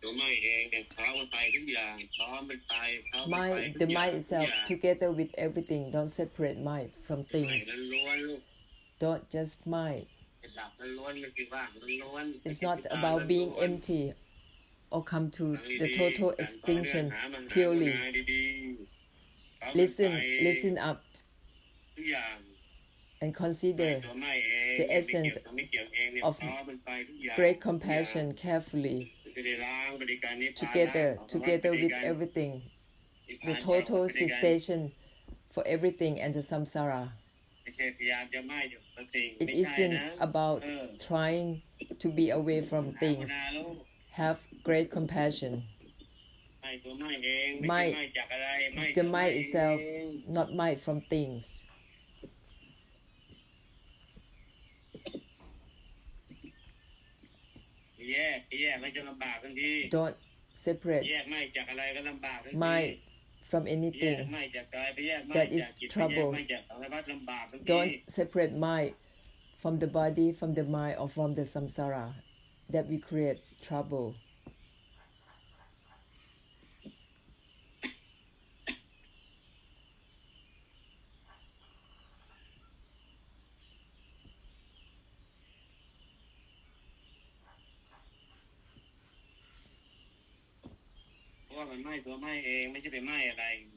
ตัวไม่เองเนี่ยท้องมันไปทุกอย่างท้องมันไปท้องมันไป Mind, ทุ the กอย่าง mind itself together with everything. Don't separate mind from ไม่ things. ล้วนลูก Don't just mind. ดับล้วนมันคือว่างล้วน It's not about being empty or come to the total extinction purely. Listen up and consider the essence of great compassion carefully. Together with everything, the total cessation for everything and the samsara. It isn't about trying to be away from things. Have great compassion. Mind, the mind itself, not mind from things. แยกมันจะลำบากทันที Don't separate แยกไม่จากอะไรก็ลำบากทันที mind from แยก anything. ไม่จากกายไปแยกไม่ That จาก is จิตไปแยก trouble. ไม่จากสังขารลำบากทันที Don't separate mind from the body, from the mind, or from the samsara. That will create trouble.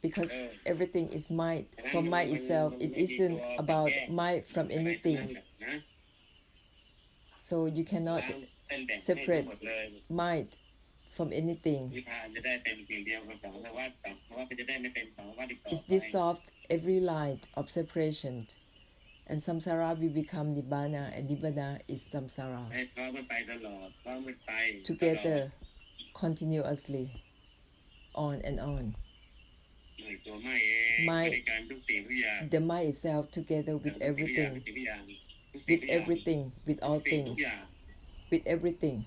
Because everything is mind. From mind itself, it isn't about mind from anything. So you cannot separate mind from anything. It's dissolved every line of separation. And samsara will become nibbana, and nibbana is samsara. Together, continuously, on and on. The mind itself together with everything, with all things, with everything.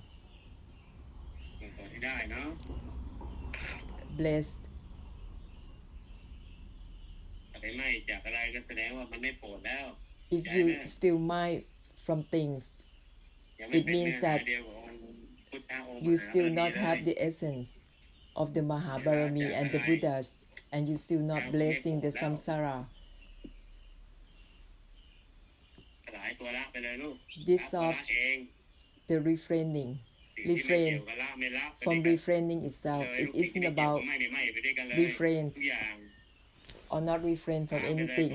Blessed. If you still mind from things, it means that you still not have the essence of the Mahabharami and the Buddhas, and you still not blessing the samsara. Dissolve the refrain from refraining itself. It isn't about refrain or not refrain from anything.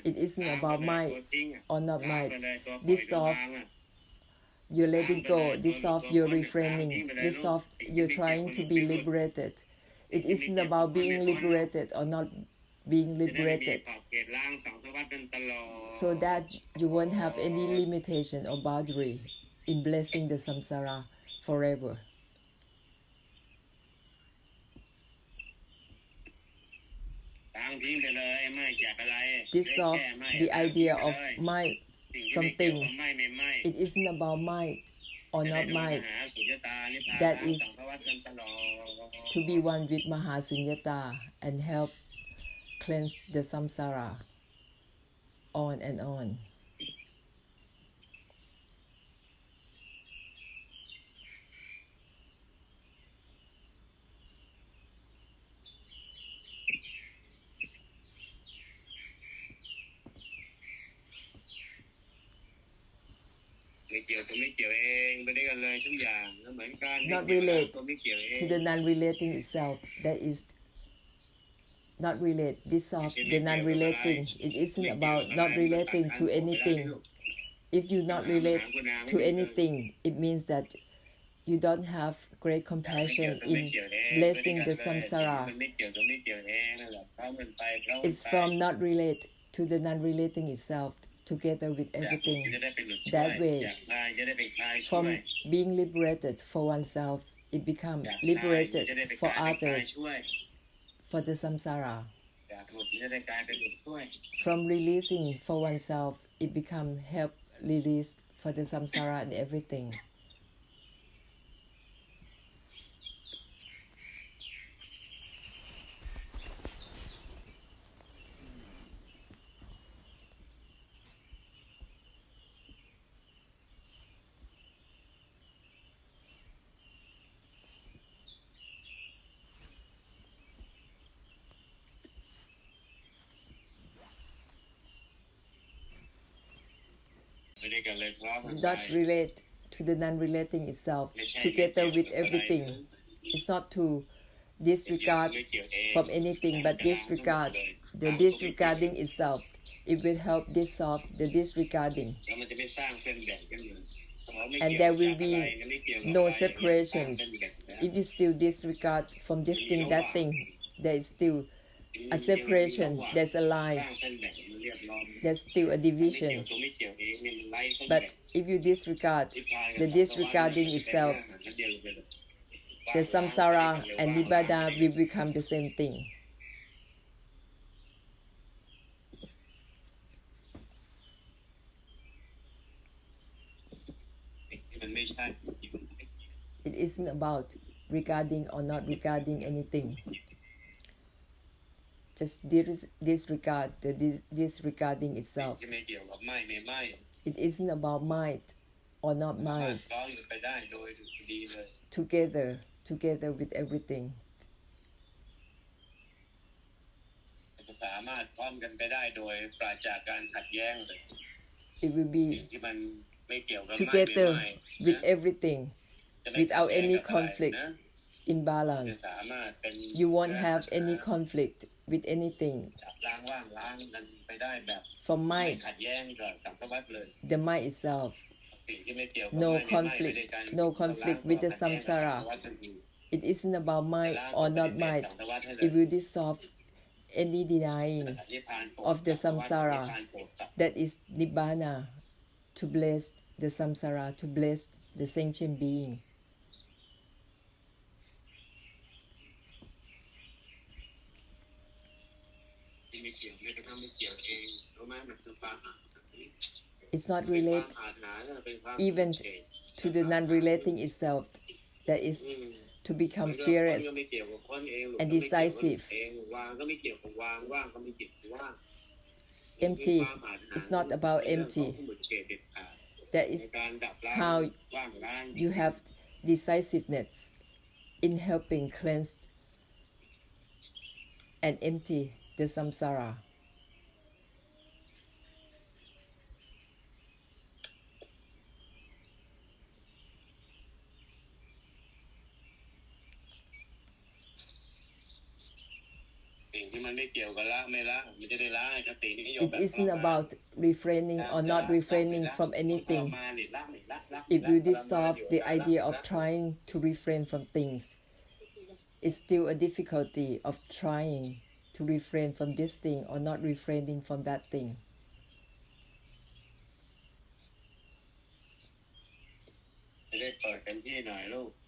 It isn't about might or not might. Dissolve your letting go, dissolve your refraining, dissolve your trying to be liberated. It isn't about being liberated or not being liberated, so that you won't have any limitation or boundary in blessing the samsara forever. Dissolve the idea of might from things. It isn't about might or not might. That is to be one with Mahasunyata and help cleanse the samsara on and on. Not relate to the non-relating itself. That is not relate. Dissolve the non-relating. It isn't about not relating to anything. If you not relate to anything, it means that you don't have great compassion in blessing the samsara. It's from not relate to the non-relating itself, together with everything. That way, from being liberated for oneself, it becomes liberated for others, for the samsara. From releasing for oneself, it becomes help release for the samsara and everything. not relate to the non-relating itself, together with everything. It's not to disregard from anything, but disregard the disregarding itself. It will help dissolve the disregarding. And there will be no separations. If you still disregard from this thing, that thing, there is still a separation, there's a line, there's still a division. But if you disregard the disregarding itself, the samsara and nibbana will become the same thing. It isn't about regarding or not regarding anything. Just disregard the disregarding itself. It isn't about mind or not mind. Together with everything. It will be together with everything, without any conflict, imbalance. You won't have any conflict with anything. For mind, the mind itself, no conflict with the samsara. It isn't about mind or not mind. It will dissolve any denying of the samsara. That is nibbana, to bless the samsara, to bless the sentient being. It's not related even to the non-relating itself, that is to become fearless and decisive. Empty is not about empty. That is how you have decisiveness in helping cleanse and empty the samsara. It isn't about refraining or not refraining from anything. If you dissolve the idea of trying to refrain from things, it's still a difficulty of trying to refrain from this thing or not refraining from that thing.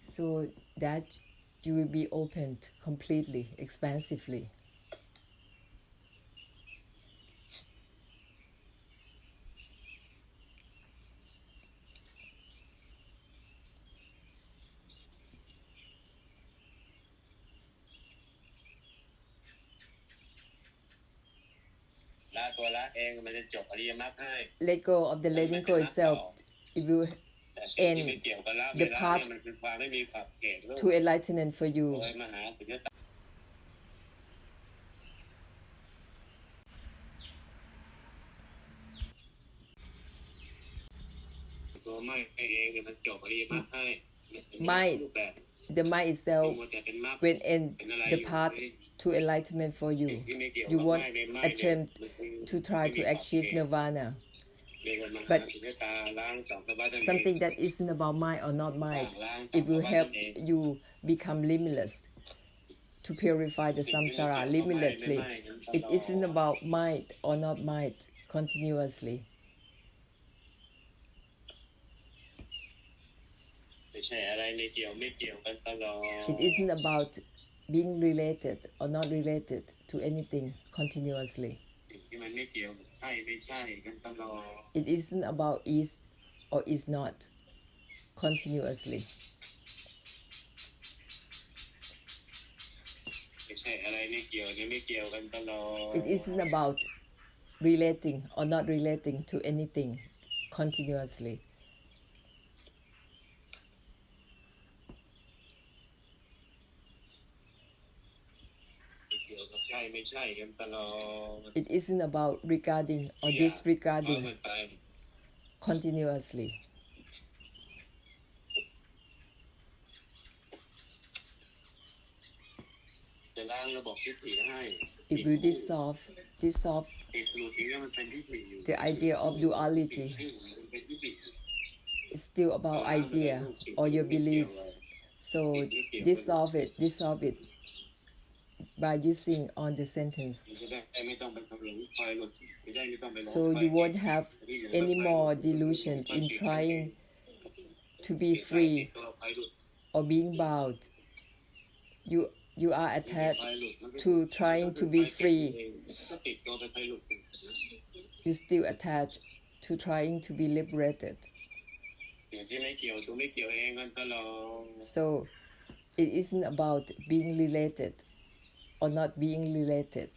So that you will be opened completely, expansively. Let go of the letting go itself. It will end the path to enlightenment for you. The mind itself will end the path to enlightenment for you. You won't attempt to try to achieve nirvana. But something that isn't about mind or not mind, it will help you become limitless, to purify the samsara limitlessly. It isn't about mind or not mind continuously. It isn't about being related or not related to anything continuously. It isn't about is or is not continuously. It isn't about relating or not relating to anything continuously. It isn't about regarding or disregarding continuously. If you dissolve the idea of duality, it's still about idea or your belief. So dissolve it by using on the sentence. So you won't have any more delusion in trying to be free or being bound. You are attached to trying to be free. You still attached to trying to be liberated. So it isn't about being related or not being related.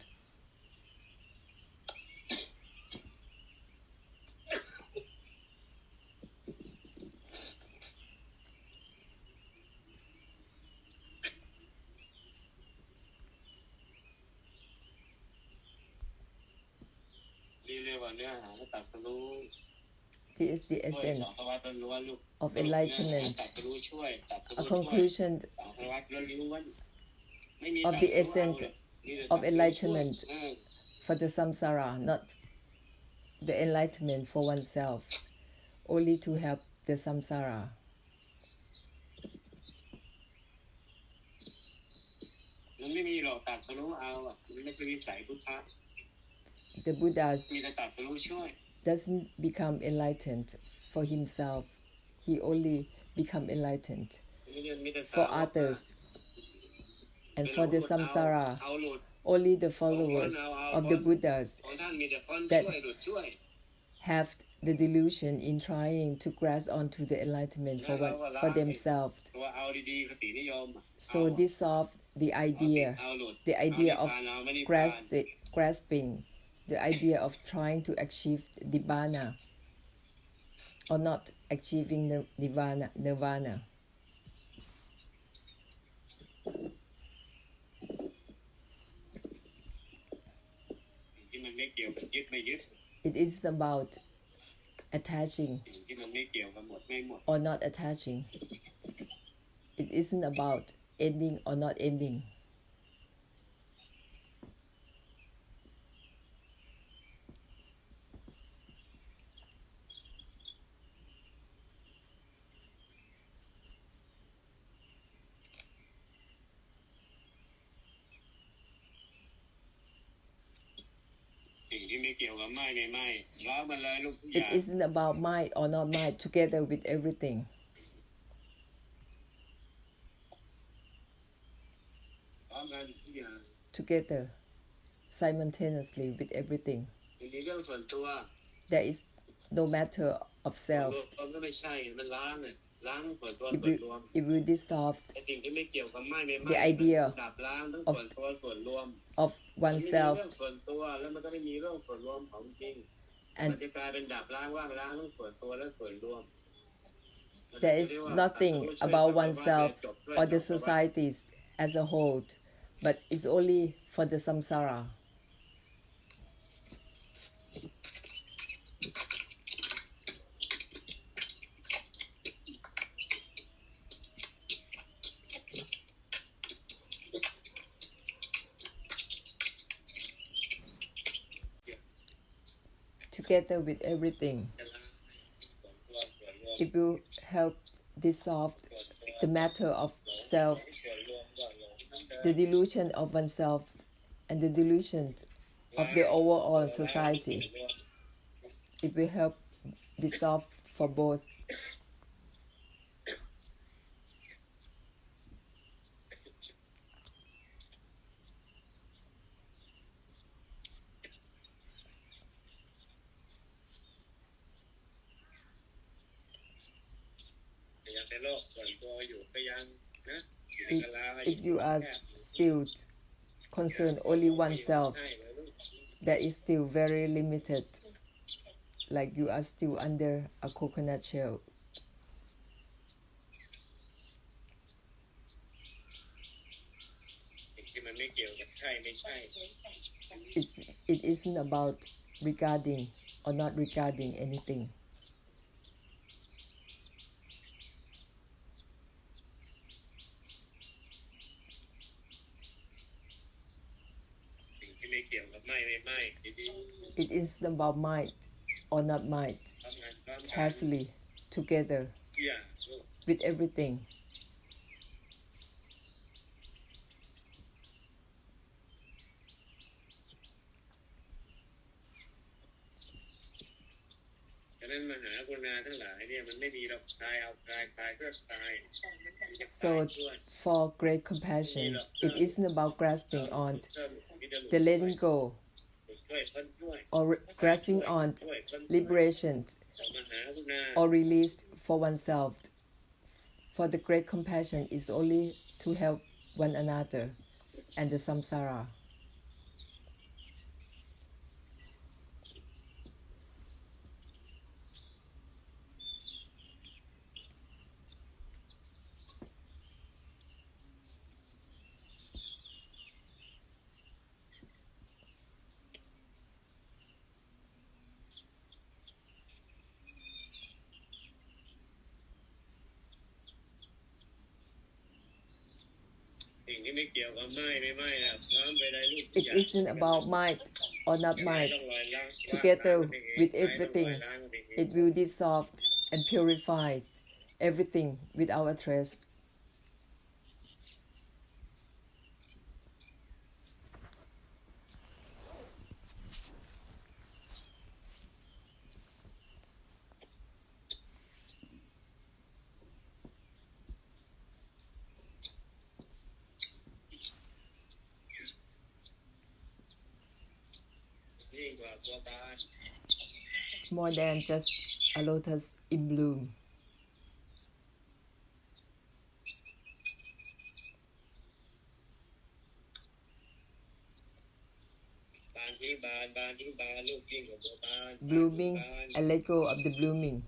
This is the essence of enlightenment. A conclusion of the essence of enlightenment for the samsara, not the enlightenment for oneself, only to help the samsara. The Buddha doesn't become enlightened for himself. He only become enlightened for others. And for the samsara, only the followers of the Buddhas that have the delusion in trying to grasp onto the enlightenment for themselves. So dissolve the idea of grasping, the idea of trying to achieve nibbana or not achieving the nirvana. It is about attaching or not attaching. It isn't about ending or not ending. It isn't about mind or not mind together with everything. Together, simultaneously with everything. There is no matter of self. If we dissolve the idea of oneself, and there is nothing about oneself or the societies as a whole, but it's only for the samsara. Together with everything. If you help dissolve the matter of self, the delusion of oneself, and the delusion of the overall society, it will help dissolve for both. If you are still concerned only oneself, that is still very limited, like you are still under a coconut shell. It isn't about regarding or not regarding anything. It isn't about might or not might. Carefully, together, with everything. So, for great compassion, it isn't about grasping on the letting go or grasping on liberation or release for oneself. For the great compassion is only to help one another and the samsara. It isn't about might or not might. Together with everything, it will dissolve and purify everything without a trace. It's more than just a lotus in bloom. Blooming and let go of the blooming.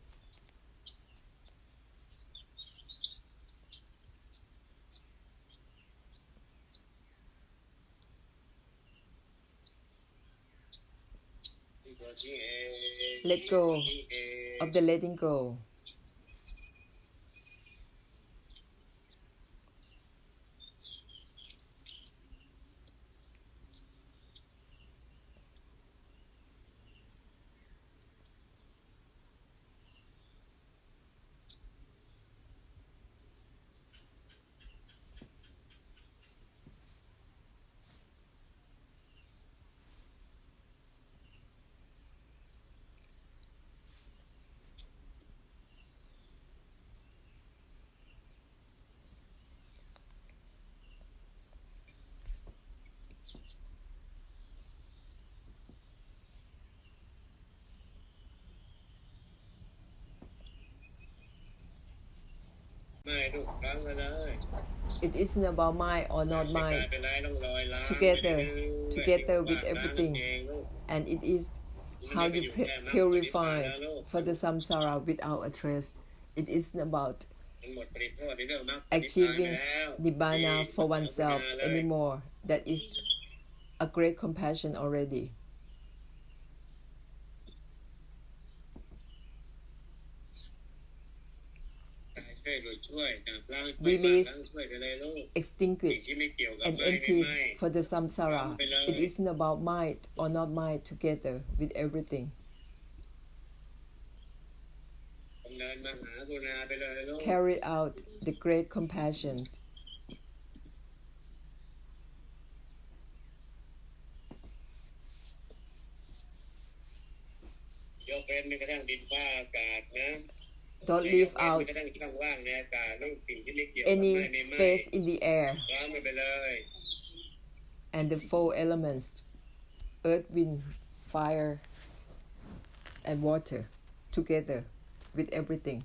Let go of the letting go. It isn't about might or not might. Together with everything, and it is how you purify for the samsara without a trace. It isn't about achieving nibbana for oneself anymore. That is a great compassion already. Release, extinguish, and empty for the samsara. It isn't about might or not might. Together with everything. Carry out the great compassion. Don't leave out any space in the air. And the 4 elements, earth, wind, fire, and water, together with everything.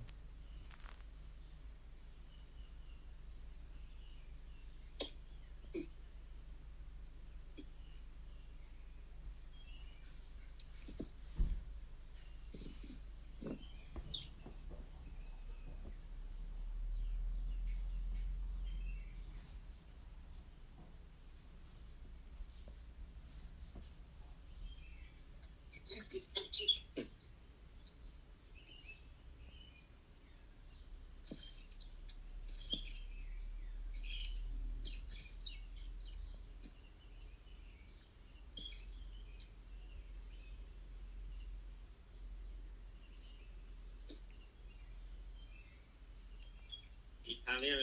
เนี่ย